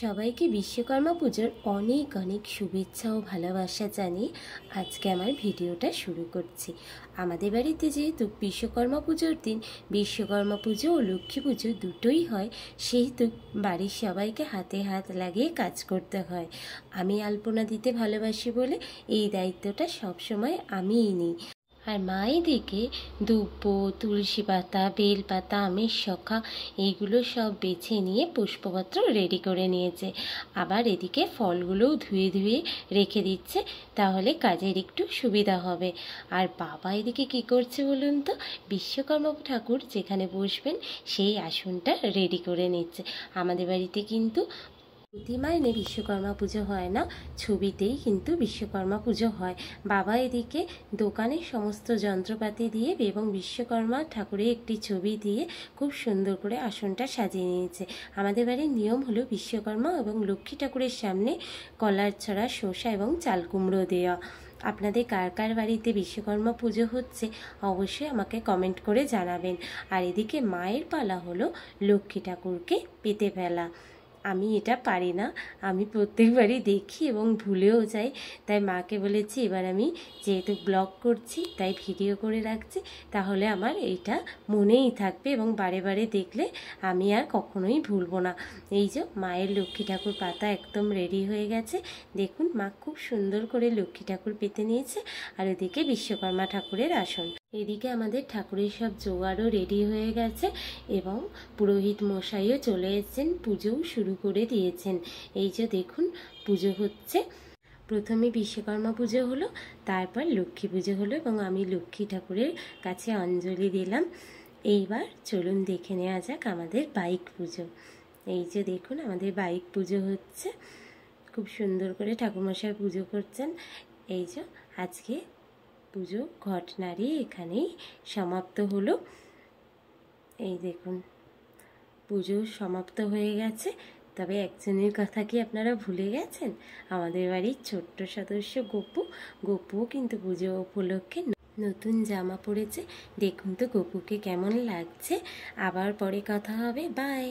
সবাইকে বিশ্বকর্মা পুজোর অনেক অনেক শুভেচ্ছা ও ভালোবাসা জানিয়ে আজকে আমার ভিডিওটা শুরু করছি। আমাদের বাড়িতে যেহেতু বিশ্বকর্মা পুজোর দিন বিশ্বকর্মা পুজো ও লক্ষ্মী পুজো দুটোই হয়, সেহেতু বাড়ির সবাইকে হাতে হাত লাগিয়ে কাজ করতে হয়। আমি আলপনা দিতে ভালোবাসি বলে এই দায়িত্বটা সবসময় আমিই নিই। আর মা এদিকে দুব্ব, তুলসী পাতা, বেল পাতা, আমের শখা এইগুলো সব বেছে নিয়ে পুষ্পপত্র রেডি করে নিয়েছে। আবার এদিকে ফলগুলোও ধুয়ে ধুয়ে রেখে দিচ্ছে, তাহলে কাজের একটু সুবিধা হবে। আর বাবা এদিকে কি করছে বলুন তো, বিশ্বকর্মা ঠাকুর যেখানে বসবেন সেই আসনটা রেডি করে নিচ্ছে। আমাদের বাড়িতে কিন্তু প্রতিমা এনে বিশ্বকর্মা পুজো হয় না, ছবিতেই কিন্তু বিশ্বকর্মা পুজো হয়। বাবা এদিকে দোকানে সমস্ত যন্ত্রপাতি দিয়ে এবং বিশ্বকর্মা ঠাকুরের একটি ছবি দিয়ে খুব সুন্দর করে আসনটা সাজিয়ে নিয়েছে। আমাদের বাড়ির নিয়ম হলো বিশ্বকর্মা এবং লক্ষ্মী ঠাকুরের সামনে কলার ছড়া, শসা এবং চাল কুমড়ো দেওয়া। আপনাদের কার কার বাড়িতে বিশ্বকর্মা পুজো হচ্ছে অবশ্যই আমাকে কমেন্ট করে জানাবেন। আর এদিকে মায়ের পালা হলো লক্ষ্মী ঠাকুরকে পেতে ফেলা। আমি এটা পারি না, আমি প্রত্যেকবারই দেখি এবং ভুলেও যাই। তাই মাকে বলেছি এবার আমি যেহেতু ব্লগ করছি তাই ভিডিও করে রাখছি, তাহলে আমার এইটা মনেই থাকবে এবং বারে বারে দেখলে আমি আর কখনোই ভুলবো না। এই যে মায়ের লক্ষ্মী ঠাকুর পাতা একদম রেডি হয়ে গেছে। দেখুন মা খুব সুন্দর করে লক্ষ্মী ঠাকুর পেতে নিয়েছে। আর এদিকে বিশ্বকর্মা ঠাকুরের আসন, এদিকে আমাদের ঠাকুরের সব জোগাড়ও রেডি হয়ে গেছে এবং পুরোহিত মশাইও চলে এসেছেন, পুজোও শুরু করে দিয়েছেন। এই যে দেখুন পুজো হচ্ছে, প্রথমে বিশ্বকর্মা পুজো হলো, তারপর লক্ষ্মী পুজো হলো এবং আমি লক্ষ্মী ঠাকুরের কাছে অঞ্জলি দিলাম। এইবার চলুন দেখে নেওয়া যাক আমাদের বাইক পুজো। এই যে দেখুন আমাদের বাইক পুজো হচ্ছে, খুব সুন্দর করে ঠাকুরমশাই পুজো করছেন। এই যে আজকে পুজো ঘটনারই এখানেই সমাপ্ত হলো। এই দেখুন পুজো সমাপ্ত হয়ে গেছে। তবে একজনের কথা কি আপনারা ভুলে গেছেন? আমাদের বাড়ির ছোট্ট সদস্য গপুও কিন্তু পুজো উপলক্ষে নতুন জামা পরেছে। দেখুন তো গপুকে কেমন লাগছে। আবার পরে কথা হবে, বাই।